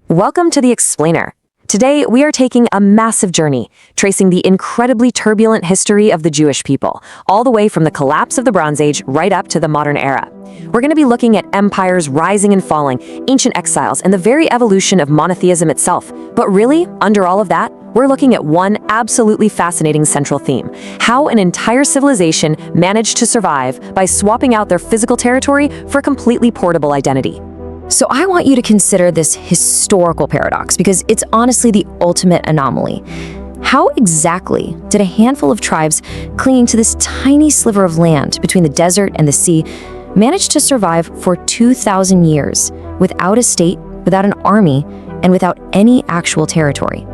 Welcome to The Explainer. Today, we are taking a massive journey, tracing the incredibly turbulent history of the Jewish people, all the way from the collapse of the Bronze Age right up to the modern era. We're going to be looking at empires rising and falling, ancient exiles, and the very evolution of monotheism itself. But really, under all of that, we're looking at one absolutely fascinating central theme: how an entire civilization managed to survive by swapping out their physical territory for a completely portable identity. So I want you to consider this historical paradox because it's honestly the ultimate anomaly. How exactly did a handful of tribes clinging to this tiny sliver of land between the desert and the sea manage to survive for 2,000 years without a state, without an army, and without any actual territory?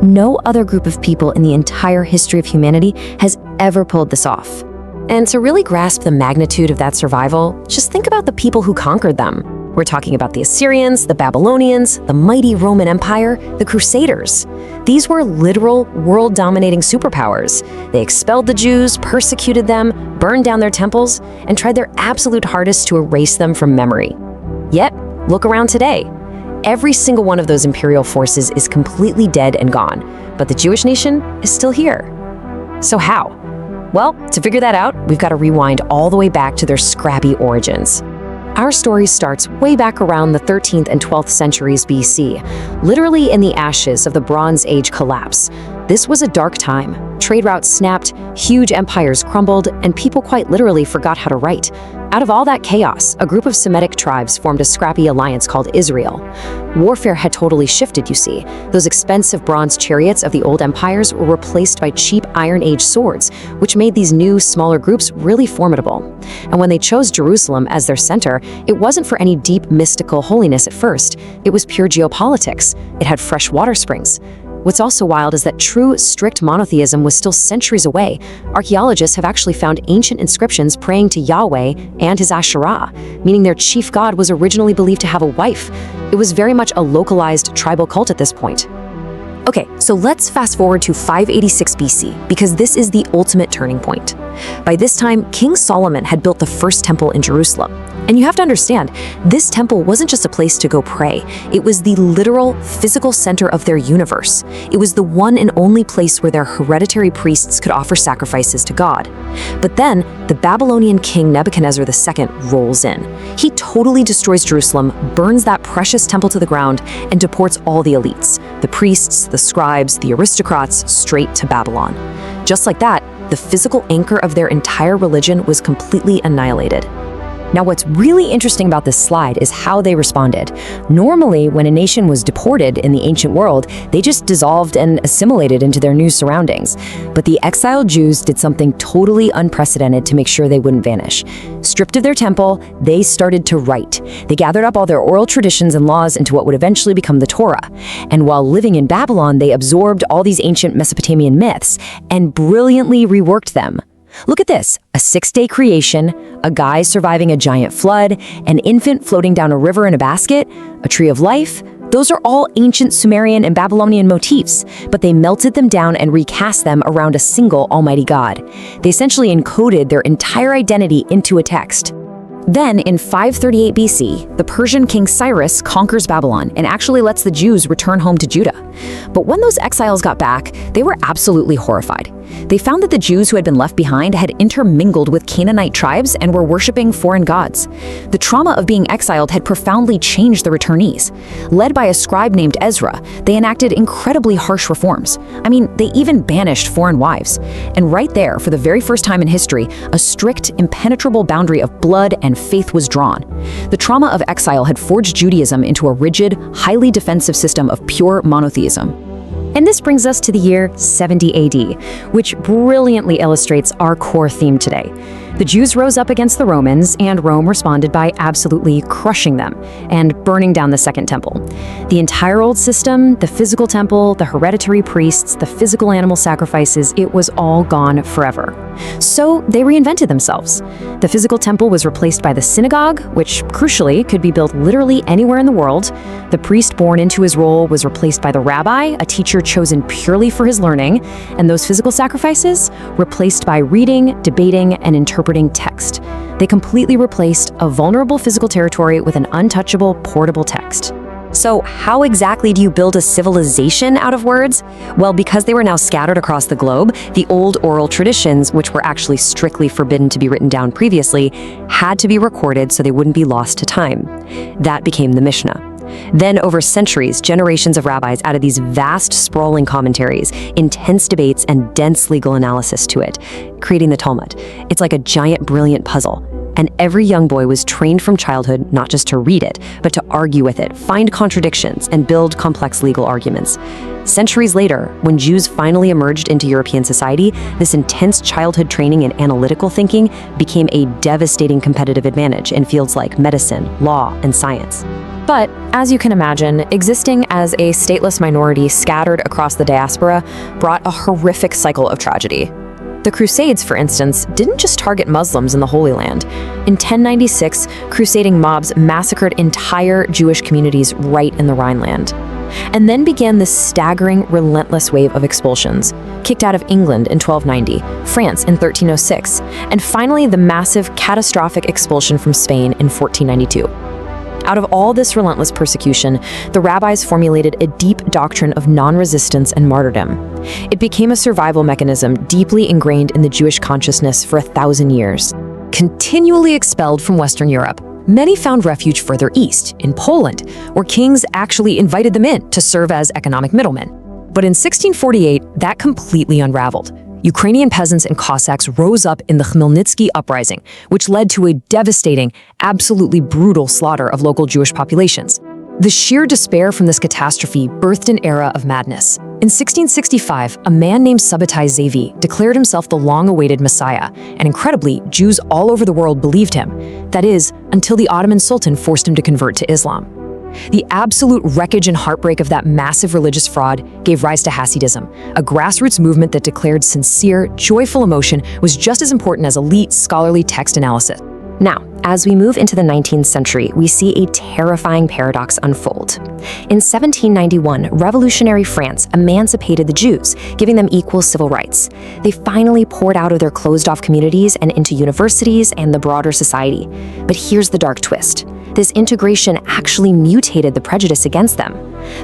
No other group of people in the entire history of humanity has ever pulled this off. And to really grasp the magnitude of that survival, just think about the people who conquered them. We're talking about the Assyrians, the Babylonians, the mighty Roman Empire, the Crusaders. These were literal world-dominating superpowers. They expelled the Jews, persecuted them, burned down their temples, and tried their absolute hardest to erase them from memory. Yet, look around today. Every single one of those imperial forces is completely dead and gone, but the Jewish nation is still here. So how? Well, to figure that out, we've got to rewind all the way back to their scrappy origins. Our story starts way back around the 13th and 12th centuries BC, literally in the ashes of the Bronze Age collapse. This was a dark time. Trade routes snapped, huge empires crumbled, and people quite literally forgot how to write. Out of all that chaos, a group of Semitic tribes formed a scrappy alliance called Israel. Warfare had totally shifted, you see. Those expensive bronze chariots of the old empires were replaced by cheap Iron Age swords, which made these new, smaller groups really formidable. And when they chose Jerusalem as their center, it wasn't for any deep, mystical holiness at first. It was pure geopolitics. It had fresh water springs. What's also wild is that true, strict monotheism was still centuries away. Archaeologists have actually found ancient inscriptions praying to Yahweh and his Asherah, meaning their chief god was originally believed to have a wife. It was very much a localized tribal cult at this point. Okay, so let's fast forward to 586 BC, because this is the ultimate turning point. By this time, King Solomon had built the first temple in Jerusalem. And you have to understand, this temple wasn't just a place to go pray. It was the literal, physical center of their universe. It was the one and only place where their hereditary priests could offer sacrifices to God. But then, the Babylonian king Nebuchadnezzar II rolls in. He totally destroys Jerusalem, burns that precious temple to the ground, and deports all the elites, the priests, the scribes, the aristocrats, straight to Babylon. Just like that, the physical anchor of their entire religion was completely annihilated. Now, what's really interesting about this slide is how they responded. Normally, when a nation was deported in the ancient world, they just dissolved and assimilated into their new surroundings. But the exiled Jews did something totally unprecedented to make sure they wouldn't vanish. Stripped of their temple, they started to write. They gathered up all their oral traditions and laws into what would eventually become the Torah. And while living in Babylon, they absorbed all these ancient Mesopotamian myths and brilliantly reworked them. Look at this, a 6-day creation, a guy surviving a giant flood, an infant floating down a river in a basket, a tree of life. Those are all ancient Sumerian and Babylonian motifs, but they melted them down and recast them around a single almighty God. They essentially encoded their entire identity into a text. Then, in 538 BC, the Persian king Cyrus conquers Babylon and actually lets the Jews return home to Judah. But when those exiles got back, they were absolutely horrified. They found that the Jews who had been left behind had intermingled with Canaanite tribes and were worshiping foreign gods. The trauma of being exiled had profoundly changed the returnees. Led by a scribe named Ezra, they enacted incredibly harsh reforms. I mean, they even banished foreign wives. And right there, for the very first time in history, a strict, impenetrable boundary of blood and faith was drawn. The trauma of exile had forged Judaism into a rigid, highly defensive system of pure monotheism. And this brings us to the year 70 AD, which brilliantly illustrates our core theme today. The Jews rose up against the Romans, and Rome responded by absolutely crushing them and burning down the Second Temple. The entire old system, the physical temple, the hereditary priests, the physical animal sacrifices, it was all gone forever. So they reinvented themselves. The physical temple was replaced by the synagogue, which crucially could be built literally anywhere in the world. The priest born into his role was replaced by the rabbi, a teacher chosen purely for his learning, and those physical sacrifices replaced by reading, debating, and interpreting text. They completely replaced a vulnerable physical territory with an untouchable, portable text. So how exactly do you build a civilization out of words? Well, because they were now scattered across the globe, the old oral traditions, which were actually strictly forbidden to be written down previously, had to be recorded so they wouldn't be lost to time. That became the Mishnah. Then, over centuries, generations of rabbis added these vast, sprawling commentaries, intense debates, and dense legal analysis to it, creating the Talmud. It's like a giant, brilliant puzzle. And every young boy was trained from childhood not just to read it, but to argue with it, find contradictions, and build complex legal arguments. Centuries later, when Jews finally emerged into European society, this intense childhood training in analytical thinking became a devastating competitive advantage in fields like medicine, law, and science. But, as you can imagine, existing as a stateless minority scattered across the diaspora brought a horrific cycle of tragedy. The Crusades, for instance, didn't just target Muslims in the Holy Land. In 1096, crusading mobs massacred entire Jewish communities right in the Rhineland. And then began this staggering, relentless wave of expulsions, kicked out of England in 1290, France in 1306, and finally the massive, catastrophic expulsion from Spain in 1492. Out of all this relentless persecution, the rabbis formulated a deep doctrine of non-resistance and martyrdom. It became a survival mechanism deeply ingrained in the Jewish consciousness for 1,000 years. Continually expelled from Western Europe, many found refuge further east, in Poland, where kings actually invited them in to serve as economic middlemen. But in 1648, that completely unraveled. Ukrainian peasants and Cossacks rose up in the Khmelnytsky uprising, which led to a devastating, absolutely brutal slaughter of local Jewish populations. The sheer despair from this catastrophe birthed an era of madness. In 1665, a man named Sabbatai Zevi declared himself the long-awaited Messiah, and incredibly, Jews all over the world believed him. That is, until the Ottoman Sultan forced him to convert to Islam. The absolute wreckage and heartbreak of that massive religious fraud gave rise to Hasidism, a grassroots movement that declared sincere, joyful emotion was just as important as elite, scholarly text analysis. Now, as we move into the 19th century, we see a terrifying paradox unfold. In 1791, revolutionary France emancipated the Jews, giving them equal civil rights. They finally poured out of their closed-off communities and into universities and the broader society. But here's the dark twist. This integration actually mutated the prejudice against them.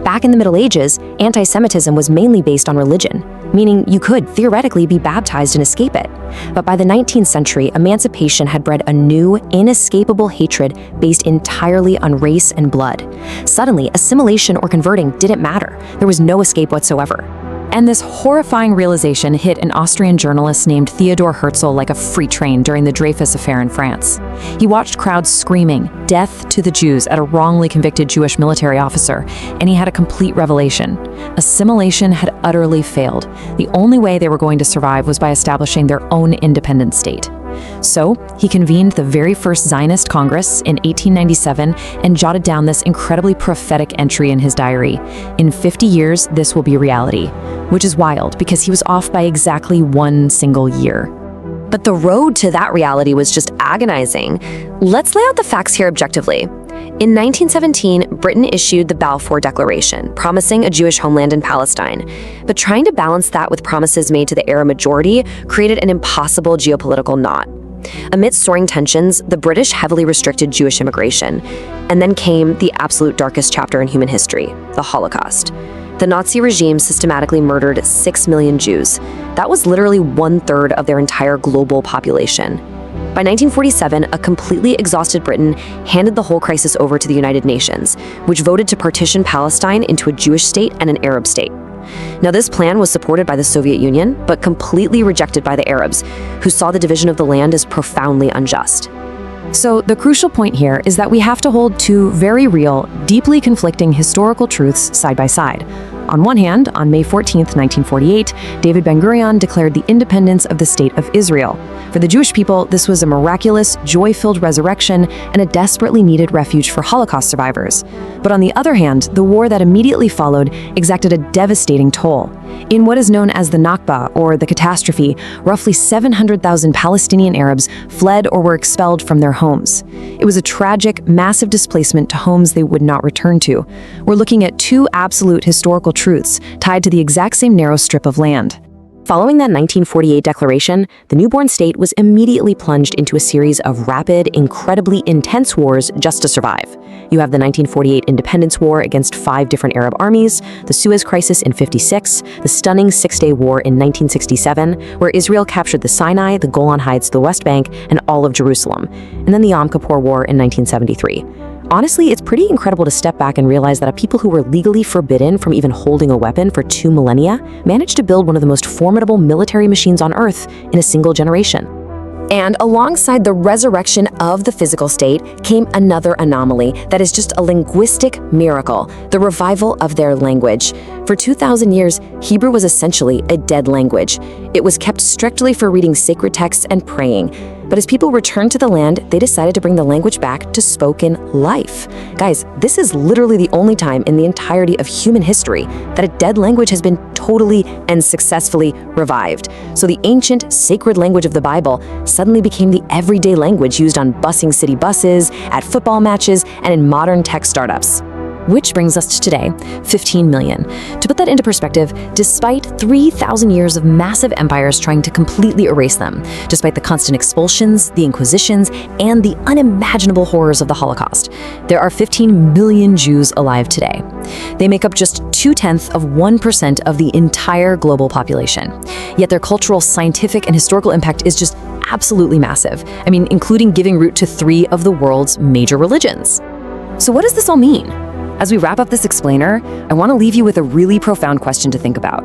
Back in the Middle Ages, anti-Semitism was mainly based on religion, meaning you could theoretically be baptized and escape it. But by the 19th century, emancipation had bred a new, inescapable hatred based entirely on race and blood. Suddenly, assimilation or converting didn't matter. There was no escape whatsoever. And this horrifying realization hit an Austrian journalist named Theodor Herzl like a freight train during the Dreyfus affair in France. He watched crowds screaming, "Death to the Jews," at a wrongly convicted Jewish military officer, and he had a complete revelation. Assimilation had utterly failed. The only way they were going to survive was by establishing their own independent state. So, he convened the very first Zionist Congress in 1897 and jotted down this incredibly prophetic entry in his diary. In 50 years, this will be reality. Which is wild, because he was off by exactly one single year. But the road to that reality was just agonizing. Let's lay out the facts here objectively. In 1917, Britain issued the Balfour Declaration, promising a Jewish homeland in Palestine. But trying to balance that with promises made to the Arab majority created an impossible geopolitical knot. Amidst soaring tensions, the British heavily restricted Jewish immigration. And then came the absolute darkest chapter in human history, the Holocaust. The Nazi regime systematically murdered 6 million Jews. That was literally 1/3 of their entire global population. By 1947, a completely exhausted Britain handed the whole crisis over to the United Nations, which voted to partition Palestine into a Jewish state and an Arab state. Now, this plan was supported by the Soviet Union, but completely rejected by the Arabs, who saw the division of the land as profoundly unjust. So the crucial point here is that we have to hold two very real, deeply conflicting historical truths side by side. On one hand, on May 14th, 1948, David Ben-Gurion declared the independence of the State of Israel. For the Jewish people, this was a miraculous, joy-filled resurrection and a desperately needed refuge for Holocaust survivors. But on the other hand, the war that immediately followed exacted a devastating toll. In what is known as the Nakba, or the catastrophe, roughly 700,000 Palestinian Arabs fled or were expelled from their homes. It was a tragic, massive displacement to homes they would not return to. We're looking at two absolute historical truths tied to the exact same narrow strip of land. Following that 1948 declaration, the newborn state was immediately plunged into a series of rapid, incredibly intense wars just to survive. You have the 1948 Independence War against 5 different Arab armies, the Suez Crisis in '56, the stunning Six-Day War in 1967, where Israel captured the Sinai, the Golan Heights, the West Bank, and all of Jerusalem, and then the Yom Kippur War in 1973. Honestly, it's pretty incredible to step back and realize that a people who were legally forbidden from even holding a weapon for 2 millennia managed to build one of the most formidable military machines on Earth in a single generation. And alongside the resurrection of the physical state came another anomaly that is just a linguistic miracle, the revival of their language. For 2,000 years, Hebrew was essentially a dead language. It was kept strictly for reading sacred texts and praying. But as people returned to the land, they decided to bring the language back to spoken life. Guys, this is literally the only time in the entirety of human history that a dead language has been totally and successfully revived. So the ancient sacred language of the Bible suddenly became the everyday language used on busing city buses, at football matches, and in modern tech startups. Which brings us to today, 15 million. To put that into perspective, despite 3,000 years of massive empires trying to completely erase them, despite the constant expulsions, the Inquisitions, and the unimaginable horrors of the Holocaust, there are 15 million Jews alive today. They make up just 0.2% of the entire global population. Yet their cultural, scientific, and historical impact is just absolutely massive. I mean, including giving root to 3 of the world's major religions. So what does this all mean? As we wrap up this explainer, I want to leave you with a really profound question to think about.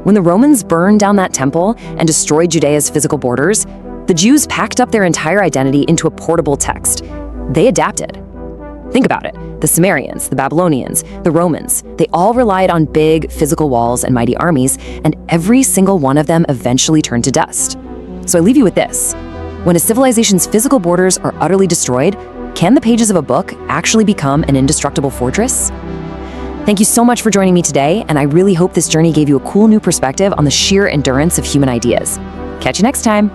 When the Romans burned down that temple and destroyed Judea's physical borders, the Jews packed up their entire identity into a portable text. They adapted. Think about it. The Sumerians, the Babylonians, the Romans, they all relied on big physical walls and mighty armies, and every single one of them eventually turned to dust. So I leave you with this. When a civilization's physical borders are utterly destroyed, can the pages of a book actually become an indestructible fortress? Thank you so much for joining me today, and I really hope this journey gave you a cool new perspective on the sheer endurance of human ideas. Catch you next time.